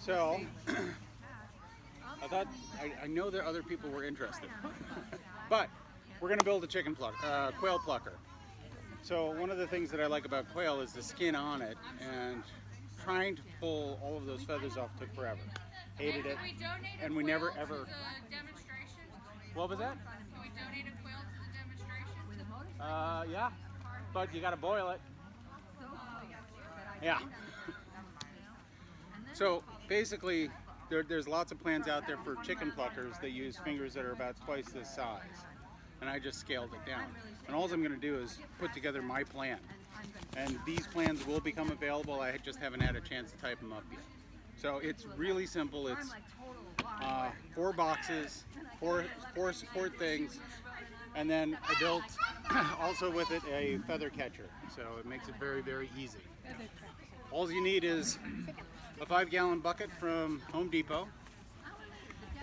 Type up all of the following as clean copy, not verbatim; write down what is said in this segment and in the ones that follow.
So, I thought, I know that other people were interested, but we're going to build a quail plucker. So one of the things that I like about quail is the skin on it, and trying to pull all of those feathers off took forever. Hated it, and we never ever. What was that? Can we donate a quail to the demonstration? Yeah, but you got to boil it. Yeah. So basically, there's lots of plans out there for chicken pluckers that use fingers that are about twice this size, and I just scaled it down. And all I'm going to do is put together my plan, and these plans will become available. I just haven't had a chance to type them up yet. So it's really simple. It's 4 boxes, four support things, and then I built also with it a feather catcher. So it makes it very, very easy. All you need is a 5-gallon bucket from Home Depot,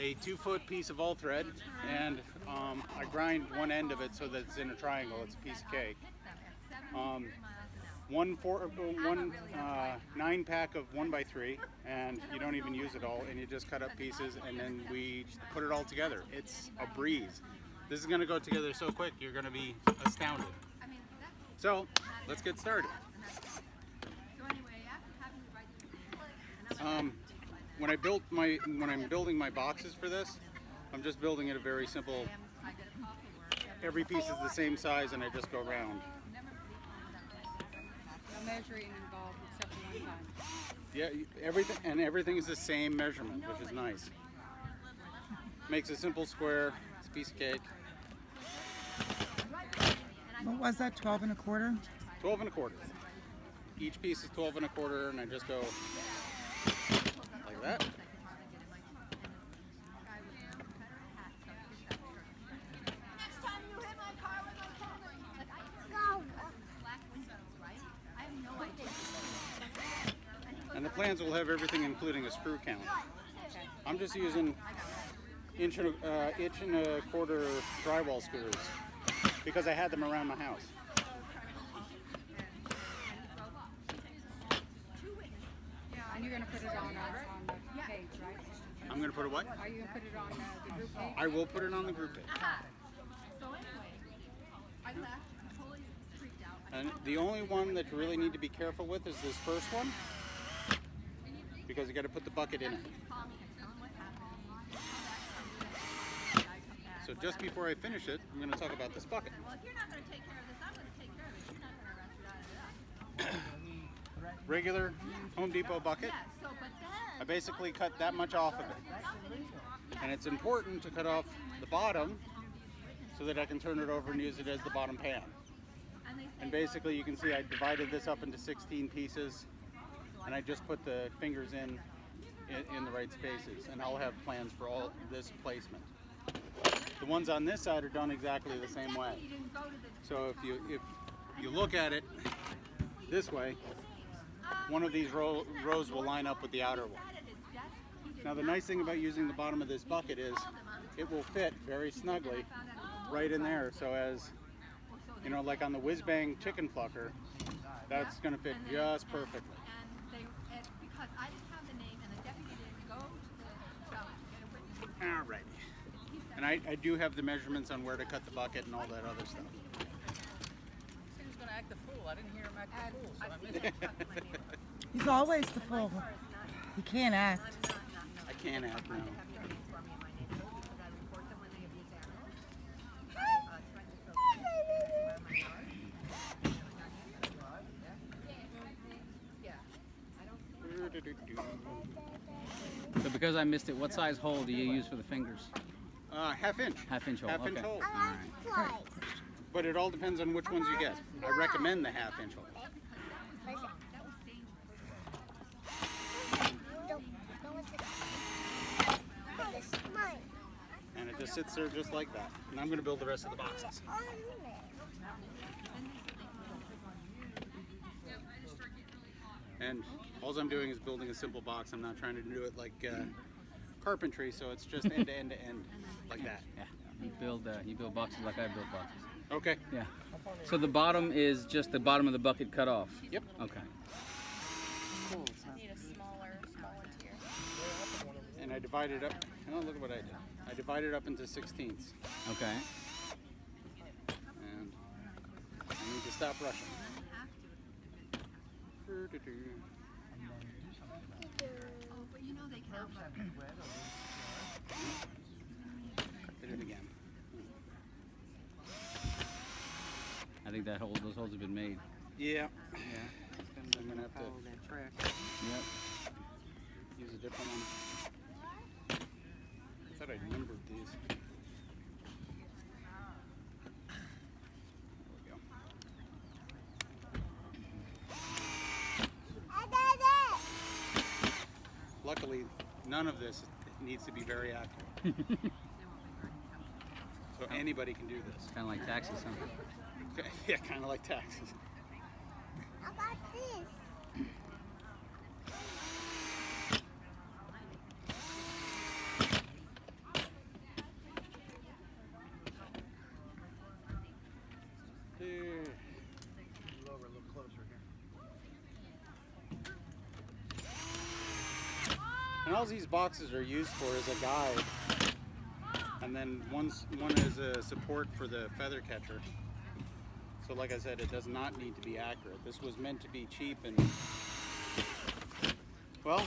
a 2-foot piece of all thread, and I grind one end of it so that it's in a triangle. It's a piece of cake. One 9-pack of 1x3, and you don't even use it all, and you just cut up pieces, and then we put it all together. It's a breeze. This is going to go together so quick, you're going to be astounded. So let's get started. When I'm building my boxes for this, I'm just building it a very simple. Every piece is the same size, and I just go round. No measuring involved except for one time. Yeah, everything is the same measurement, which is nice. Makes a simple square. It's a piece of cake. What was that, 12 1/4? 12 1/4. Each piece is 12 1/4, and I just go like that. And the plans will have everything, including a screw count. I'm just using 1.25 drywall screws because I had them around my house. And you're going to put it on the page, right? I'm going to put a what? Are you going to put it on the group page? I will put it on the group page. And the only one that you really need to be careful with is this first one, because you got to put the bucket in it. So just before I finish it, I'm going to talk about this bucket. Well, if you're not going to take care of this, I'm going to take care of it. You're not going to rush it out of it. Regular Home Depot bucket. I basically cut that much off of it. And it's important to cut off the bottom so that I can turn it over and use it as the bottom pan. And basically you can see I divided this up into 16 pieces, and I just put the fingers in the right spaces, and I'll have plans for all this placement. The ones on this side are done exactly the same way. So if you look at it this way, one of these rows will line up with the outer one. Now the nice thing about using the bottom of this bucket is it will fit very snugly right in there, so as you know, like on the Whiz Bang chicken plucker, that's going to fit just perfectly. Alright. And I do have the measurements on where to cut the bucket and all that other stuff. He was going to act the fool. I didn't hear him act the fool, so I missed it. He's always the fool. He can't act. I can't act now. So because I missed it, what size hole do you use for the fingers? Half inch. Half-inch hole. Half-inch okay. hole. All right. But it all depends on which ones you get. I recommend the half-inch hole. And it just sits there just like that. And I'm going to build the rest of the boxes. And all I'm doing is building a simple box. I'm not trying to do it like carpentry, so it's just end to end to end like that. Yeah. You build boxes like I build boxes. Okay. Yeah. So the bottom is just the bottom of the bucket cut off? Yep. Okay. I need a small one here. I divide it up. Oh, look at what I did. I divide it up into 16ths. Okay. And I need to stop rushing. Oh, but you know they can outmark. Hit it again. I think that those holes have been made. Yeah. Yeah. I'm gonna have to that trick. Yep. use a different one. I thought I numbered these. There we go. Luckily, none of this needs to be very accurate. So anybody can do this. Kind of like taxes, huh? Yeah, kind of like taxes. How about this? There. Lower, a little closer here. And all these boxes are used for is a guide, and then one is a support for the feather catcher. So like I said, it does not need to be accurate. This was meant to be cheap, and well,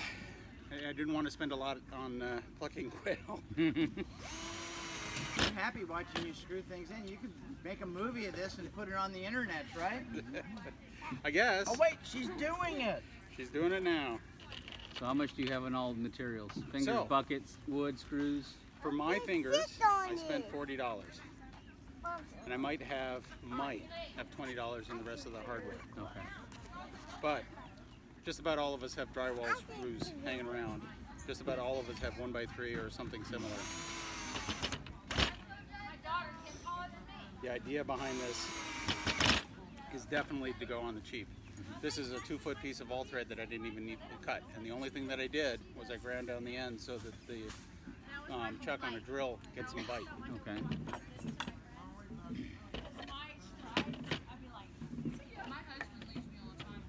I didn't want to spend a lot on plucking quail. I'm happy watching you screw things in. You could make a movie of this and put it on the internet, right? I guess. Oh wait, she's doing it. She's doing it now. So how much do you have in all materials? Fingers, So- buckets, wood, screws? For my fingers, sit on I spent it. $40. And I might have $20 in the rest of the hardware. Okay. But just about all of us have drywall screws hanging around. Just about all of us have 1x3 or something similar. The idea behind this is definitely to go on the cheap. This is a 2-foot piece of all thread that I didn't even need to cut. And the only thing that I did was I ground down the end so that the chuck on a drill gets some bite. Okay.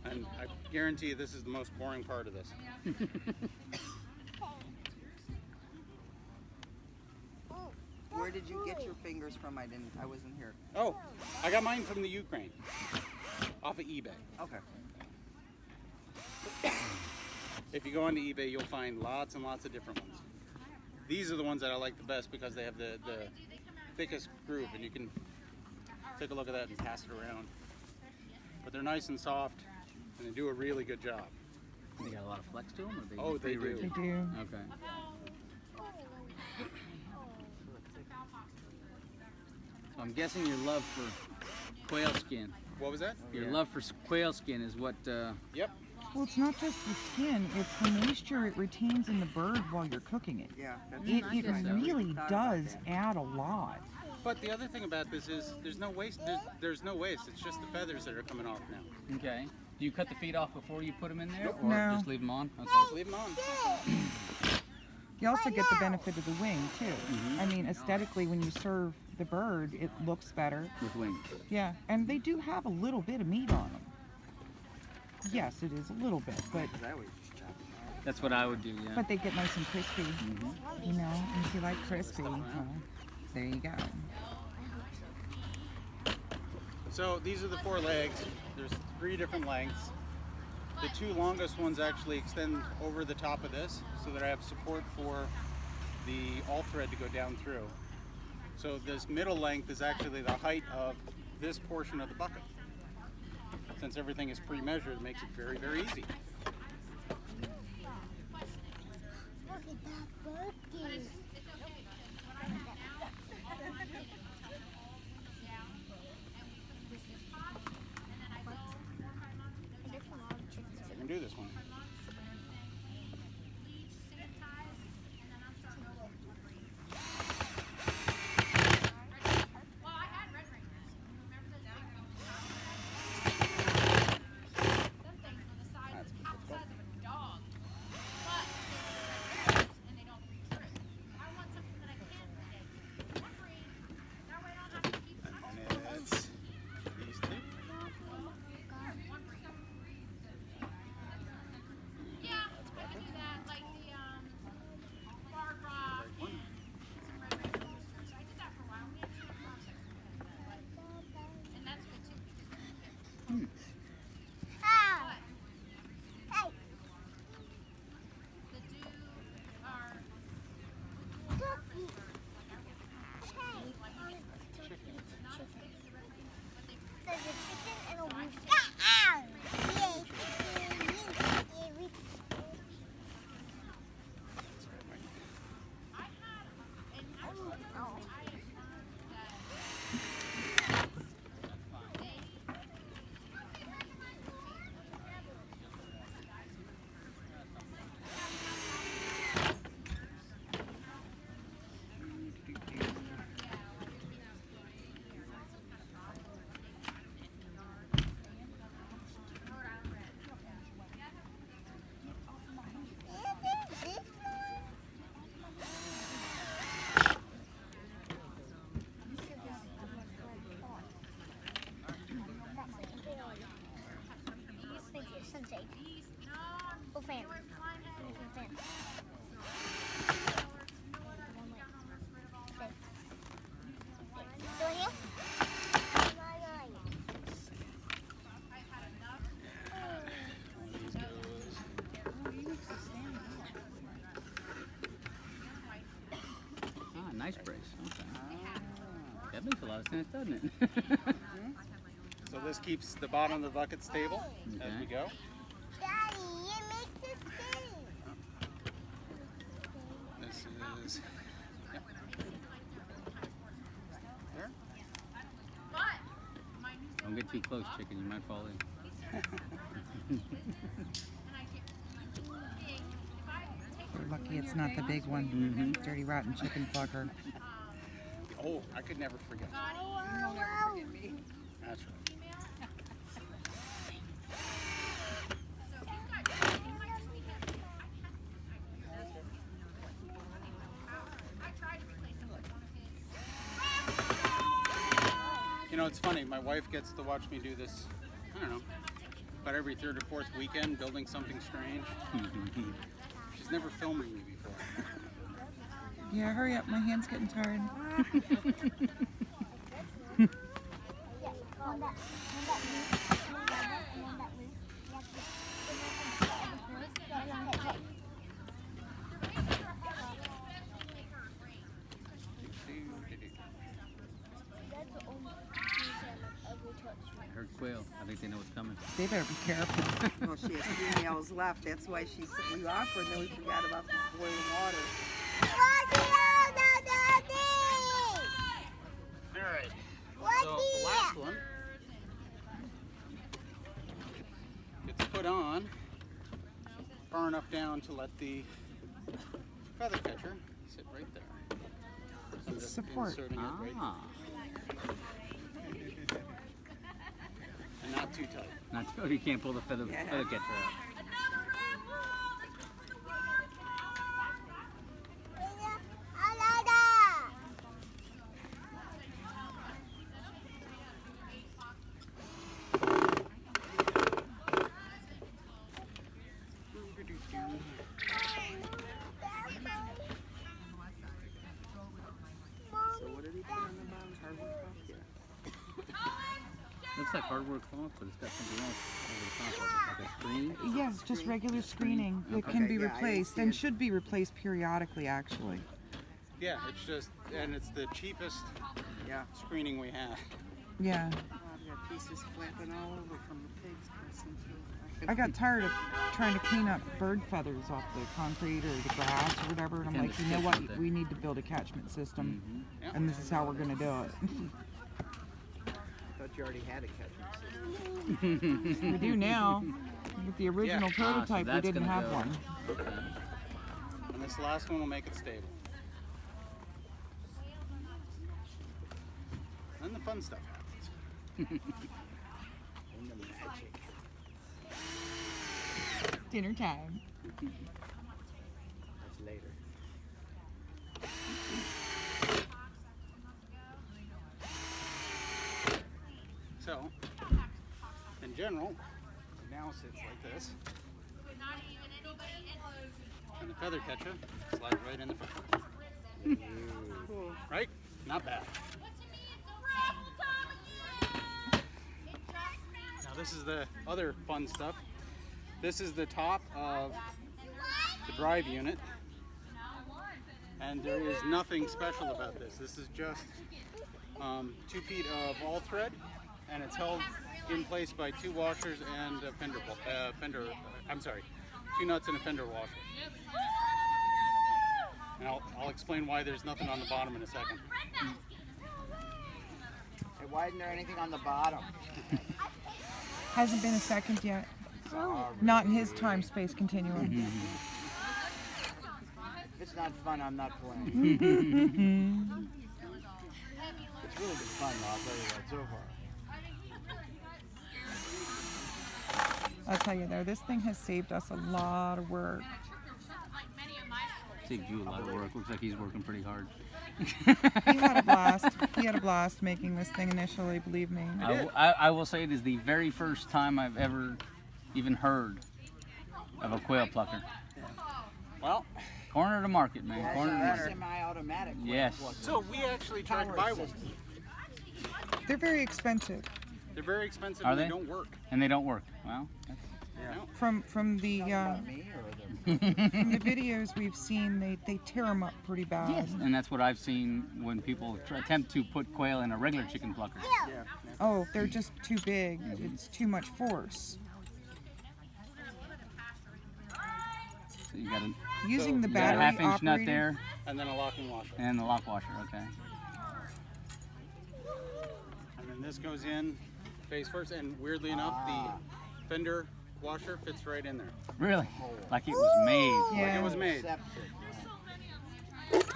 And I guarantee you this is the most boring part of this. Where did you get your fingers from? I wasn't here. Oh, I got mine from the Ukraine, off of eBay. Okay. If you go onto eBay, you'll find lots and lots of different ones. These are the ones that I like the best because they have the thickest groove, and you can take a look at that and pass it around. But they're nice and soft, and they do a really good job. They got a lot of flex to them? Or they Oh, they pretty do. rigid? They do. Okay. So I'm guessing your love for quail skin. What was that? Your love for quail skin is what, Yep. Well, it's not just the skin, it's the moisture it retains in the bird while you're cooking it. Yeah. That's It nice. really Thought about does that. add a lot. But the other thing about this is there's no waste. There's no waste. It's just the feathers that are coming off now. okay. Do you cut the feet off before you put them in there? Nope. Or No. just leave them on? Okay. Just leave them on. You also get the benefit of the wing, too. Mhm. I mean, aesthetically, when you serve the bird, it looks better. With wings. Yeah, and they do have a little bit of meat on them. Yes, it is a little bit, but Because I always just chop it off. That's what I would do, yeah. but they get nice and crispy. Mhm. You know, and if you like crispy, well, there you go. So these are the 4 legs. There's 3 different lengths. The 2 longest ones actually extend over the top of this so that I have support for the all thread to go down through. So this middle length is actually the height of this portion of the bucket. Since everything is pre-measured, it makes it very, very easy. Look at that bucket. I can do this one. And it's these 2. That makes a lot of sense, doesn't it? So this keeps the bottom of the bucket stable as we go. Daddy, it makes it sing. This is yep. There. Don't get too close, chicken. You might fall in. You're lucky it's not the big one. Dirty rotten chicken plucker. Oh, I could never forget. Wow. That's right. You know, it's funny. My wife gets to watch me do this, I don't know, about every third or fourth weekend, building something strange. She's never filmed me before. Yeah, hurry up. My hand's getting tired. I heard quail. I think they know what's coming. They better be careful. Well, she has females left. That's why she said we offered, and then we forgot about the boiling water. All right. So the last one gets put on far enough down to let the feather catcher sit right there. I'm just Support. inserting it right Ah. and not too tight. Not oh, you can't pull the feather catcher out. So what did he put on the bottom? Hardwood cloth? Yeah. Looks like hardwood cloth, but it's got something else over the top of it, like a screen. Yes, just regular screening that Okay. can be Yeah, I didn't replaced see and it. should be replaced periodically, actually. Yeah, it's just, and it's the cheapest Yeah. screening we have. Yeah. Oh, I've got pieces flapping all over from the pigs crossing through. I got tired of trying to clean up bird feathers off the concrete or the grass or whatever, and I'm Tend like, to you know stick what? with it. We need to build a catchment system, Yeah. and this is how we're going to do it. I thought you already had a catchment system. We do now. With the original Yeah. So prototype, we that's didn't gonna have go. one. Okay. And this last one will make it stable. Then the fun stuff happens. And the magic. Dinner time. That's later. So, in general, it now sits like this. And the feather catcher slides right in the front. Right? Not bad. Now this is the other fun stuff. This is the top of the drive unit. And there is nothing special about this. This is just 2 feet of all thread, and it's held in place by 2 washers and a two nuts and a fender washer. And I'll explain why there's nothing on the bottom in a second. Hey, why isn't there anything on the bottom? Hasn't been a second yet. Not in his time-space continuum. If it's not fun, I'm not playing. It's really been fun, though, I'll tell you that so far. I'll tell you though, this thing has saved us a lot of work. Saved you a lot of work. Looks like he's working pretty hard. He had a blast. He had a blast making this thing initially, believe me. I will say it is the very first time I've ever even heard of a quail plucker. Well, Corner to market, man. Corner to market. Semi-automatic. Yes. so we actually tried to buy one. They're very expensive. They're very expensive Are and they they? don't work. And they don't work. Well, that's, No. From the About me or the From the videos we've seen, they tear them up pretty bad. Yes, and that's what I've seen when people attempt to put quail in a regular chicken plucker. Yeah. Oh, they're just too big. It's too much force. So you got Using the a battery half-inch nut operated. there, And then a locking washer. and the lock washer. Okay. And then this goes in face first, and weirdly enough, the fender washer fits right in there. Really? Like it was made. Like Yeah. it was made. Accept it.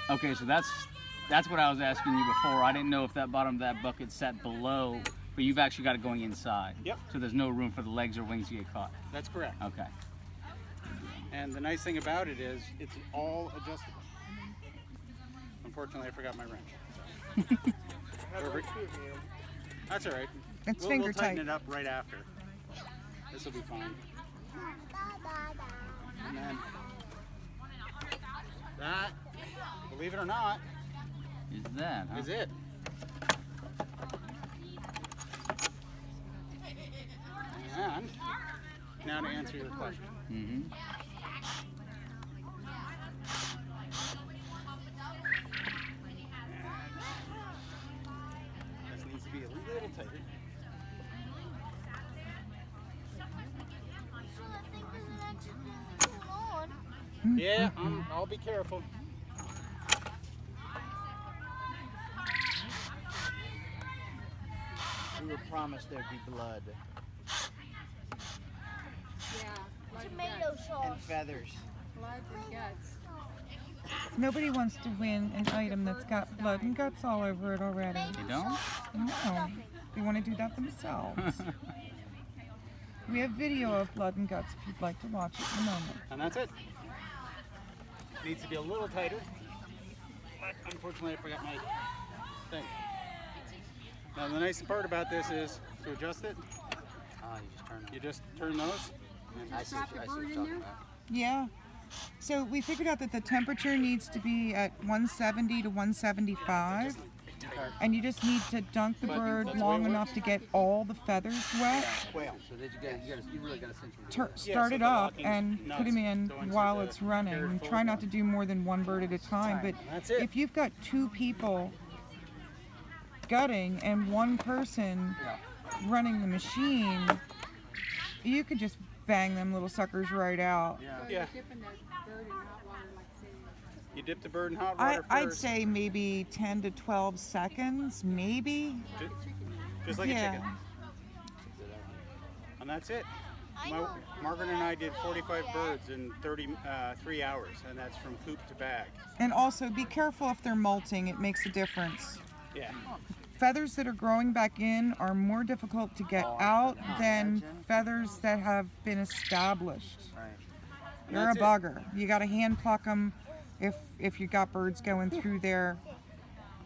Okay, so that's what I was asking you before. I didn't know if that bottom of that bucket sat below, but you've actually got it going inside. Yep. So there's no room for the legs or wings to get caught. That's correct. Okay. And the nice thing about it is it's all adjustable. Unfortunately, I forgot my wrench. That's all right. It's We'll finger tighten tight. it up right after. This will be fine. And then that, believe it or not, Is that, huh? is it. And now to answer your question. Mm-hmm. This needs to be a little tighter. Yeah, I'll be careful. We were promised there'd be blood Yeah. Blood and Tomato guts. and sauce. feathers. Blood and guts. Nobody wants to win an item that's got blood and guts all over it already. You don't? No, they want to do that themselves. We have video of blood and guts if you'd like to watch it in a moment. And that's it. Needs to be a little tighter. But unfortunately, I forgot my thing. Now, the nice part about this is to adjust it, you just turn those. And Drop your bird in there. Yeah. So we figured out that the temperature needs to be at 170 to 175. And you just need to dunk the bird long enough to get all the feathers wet. Quail. So that you really got to cinch Start so it the up locking and nuts put him in go into while the it's running. carrot And fold try not one. to do more than one bird at a time. But That's it. if you've got 2 people gutting and 1 person running the machine, you could just bang them little suckers right out. So Yeah. you're dipping the bird in hot water like say. You dip the bird in hot water I'd first. say maybe 10 to 12 seconds, maybe. Just like a Yeah. chicken. And that's it. Margaret and I did 45 birds in 3 hours, and that's from coop to bag. And also be careful if they're molting, it makes a difference. Yeah. Feathers that are growing back in are more difficult to get out than feathers that have been established. You're a That's it. bugger. You got to hand pluck them if you got birds going through there